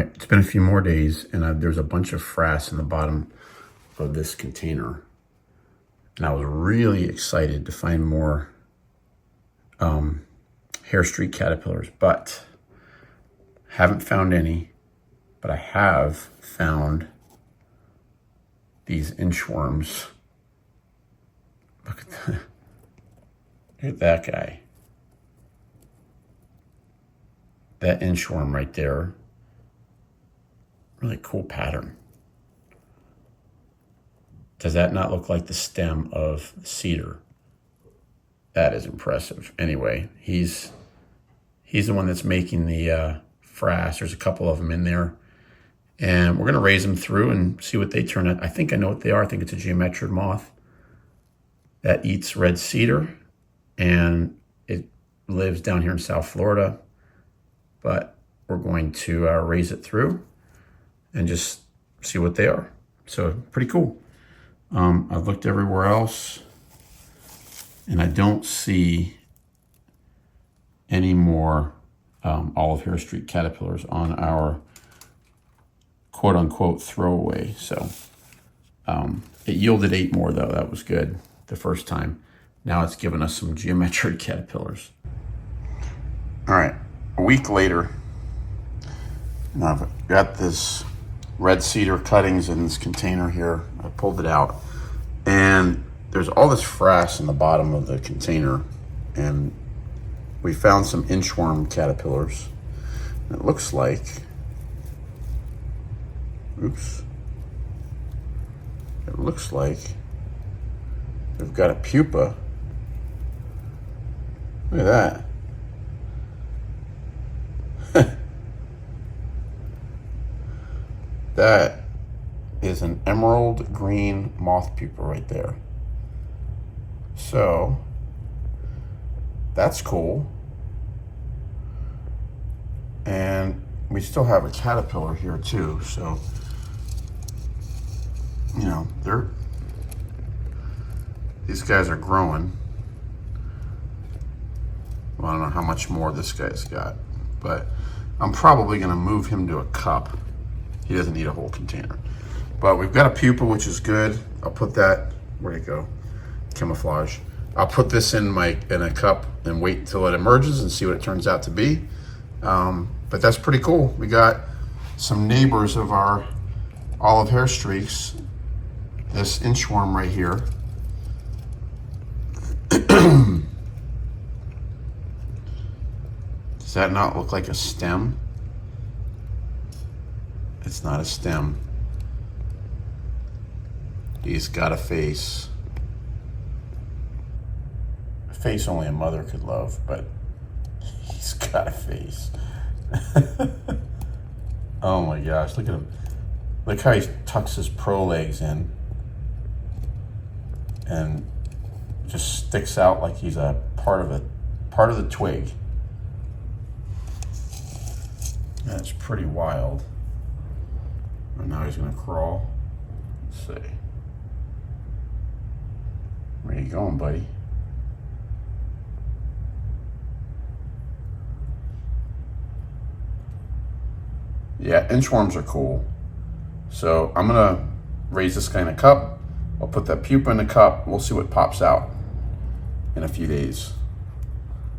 right, it's been a few more days, and there's a bunch of frass in the bottom of this container. And I was really excited to find more hairstreak caterpillars, but haven't found any. But I have found these inchworms. Look at that. Look at that guy. That inchworm right there. Really cool pattern. Does that not look like the stem of cedar? That is impressive. Anyway, he's the one that's making the frass. There's a couple of them in there. And we're going to raise them through and see what they turn out. I think I know what they are. I think it's a geometrid moth that eats red cedar. And it lives down here in South Florida. But we're going to raise it through and just see what they are. So pretty cool. I've looked everywhere else, and I don't see any more olive hairstreak caterpillars on our quote-unquote throwaway. So it yielded 8 more, though. That was good the first time. Now it's given us some geometrid caterpillars. All right, a week later, and I've got this red cedar cuttings in this container here. I pulled it out, and there's all this frass in the bottom of the container, and we found some inchworm caterpillars. And it looks like, oops, it looks like we've got a pupa. Look at that. That is an emerald green moth pupa right there. So that's cool. And we still have a caterpillar here too. So, you know, these guys are growing. Well, I don't know how much more this guy's got, but I'm probably gonna move him to a cup. He doesn't need a whole container. But we've got a pupa, which is good. I'll put that, where'd it go? Camouflage. I'll put this in a cup and wait until it emerges and see what it turns out to be. But that's pretty cool. We got some neighbors of our olive hairstreaks. This inchworm right here. Does that not look like a stem? It's not a stem. He's got a face. A face only a mother could love, but he's got a face. Oh my gosh, look at him. Look how he tucks his pro legs in and just sticks out like he's a part of the twig. That's pretty wild. And now he's gonna crawl. Let's see. Where you going, buddy? Yeah, inchworms are cool. So I'm gonna raise this guy in a cup. I'll put that pupa in a cup. We'll see what pops out in a few days.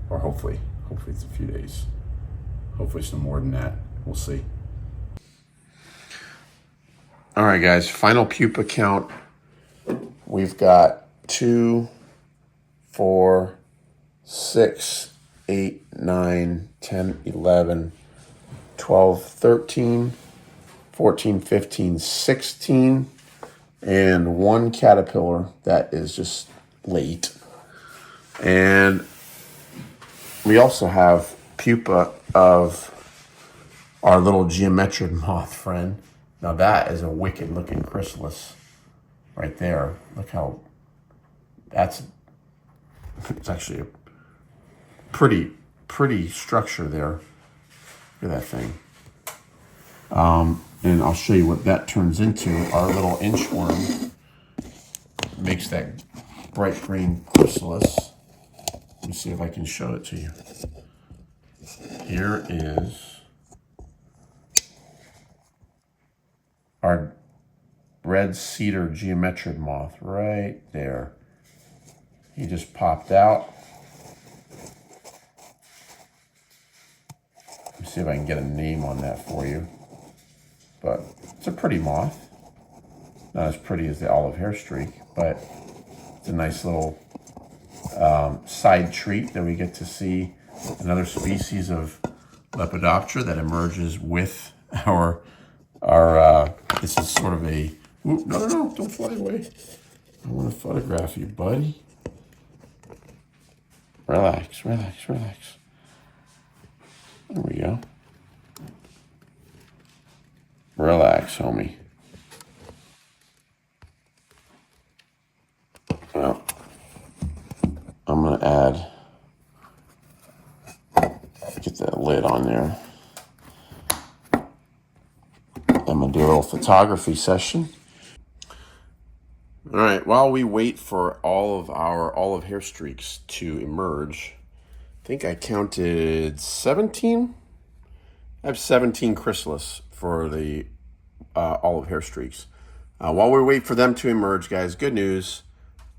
Or hopefully it's a few days. Hopefully some more than that. We'll see. All right, guys, final pupa count. We've got 2, 4, 6, 8, 9, 10, 11, 12, 13, 14, 15, 16, and 1 caterpillar that is just late. And we also have pupa of our little geometrid moth friend. Now that is a wicked looking chrysalis right there. Look how it's actually a pretty structure there. Look at that thing. And I'll show you what that turns into. Our little inchworm makes that bright green chrysalis. Let me see if I can show it to you. Here is our red cedar geometrid moth right there. He just popped out. Let me see if I can get a name on that for you. But it's a pretty moth. Not as pretty as the olive hairstreak, but it's a nice little side treat that we get to see another species of Lepidoptera that emerges with our this is sort of a, ooh, no, don't fly away. I want to photograph you, buddy. Relax, relax, relax. There we go. Relax, homie. Well, I'm going to get that lid on there. I'm going to do a little photography session. All right, while we wait for all of our olive hairstreaks to emerge, I think I counted 17. I have 17 chrysalis for the olive hairstreaks. While we wait for them to emerge, guys, good news.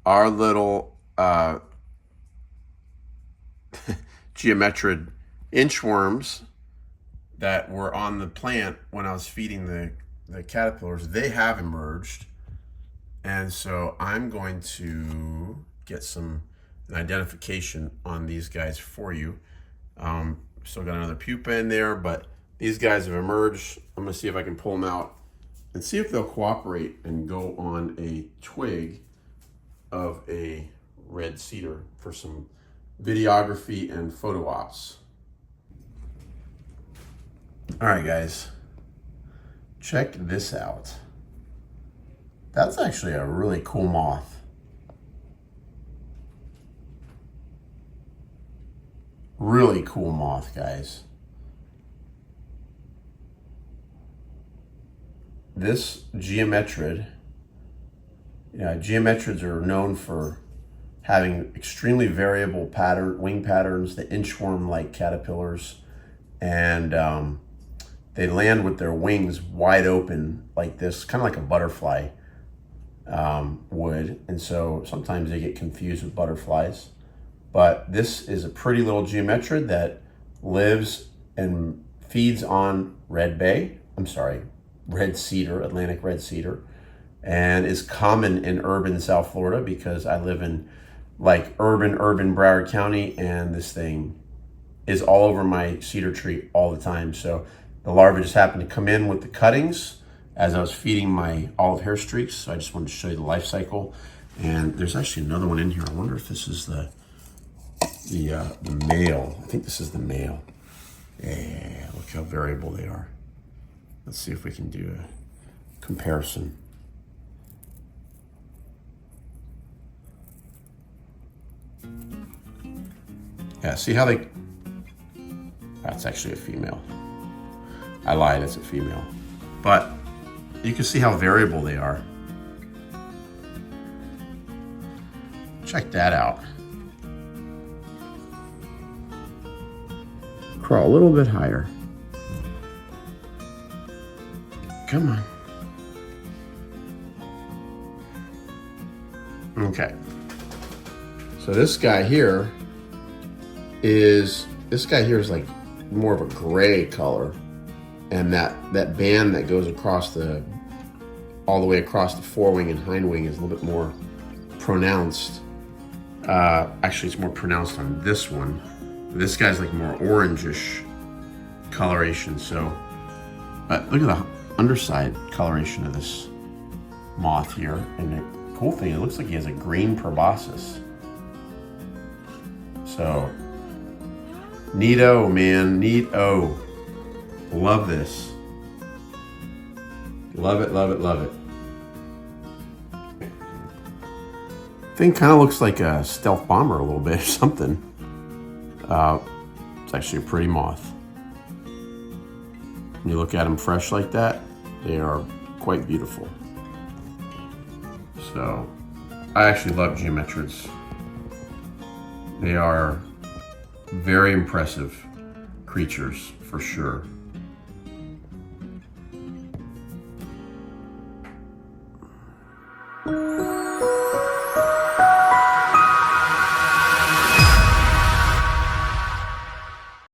Our little geometrid inchworms that were on the plant when I was feeding the caterpillars, they have emerged. And so I'm going to get an identification on these guys for you. Still got another pupa in there, but these guys have emerged. I'm going to see if I can pull them out and see if they'll cooperate and go on a twig of a red cedar for some videography and photo ops. All right, guys, check this out. That's actually a really cool moth. Really cool moth, guys. This geometrid, geometrids are known for having extremely variable wing patterns, the inchworm-like caterpillars, and they land with their wings wide open like this, kind of like a butterfly would, and so sometimes they get confused with butterflies. But this is a pretty little geometrid that lives and feeds on red cedar, Atlantic red cedar, and is common in urban South Florida because I live in like urban Broward County, and this thing is all over my cedar tree all the time. So the larvae just happened to come in with the cuttings as I was feeding my olive hairstreaks. So I just wanted to show you the life cycle. And there's actually another one in here. I wonder if this is the male. I think this is the male. Yeah, look how variable they are. Let's see if we can do a comparison. Yeah, see how they, that's actually a female. I lied, it's a female. But you can see how variable they are. Check that out. Crawl a little bit higher. Come on. Okay. So this guy here is like more of a gray color, and that band that goes across all the way across the forewing and hindwing is a little bit more pronounced. Actually, it's more pronounced on this one. This guy's like more orangish coloration. So, look at the underside coloration of this moth here. And the cool thing, it looks like he has a green proboscis. So, neato, man, neato. Love this. Love it, love it, love it. Thing kind of looks like a stealth bomber a little bit or something. It's actually a pretty moth. When you look at them fresh like that, they are quite beautiful. So, I actually love geometrids. They are very impressive creatures, for sure.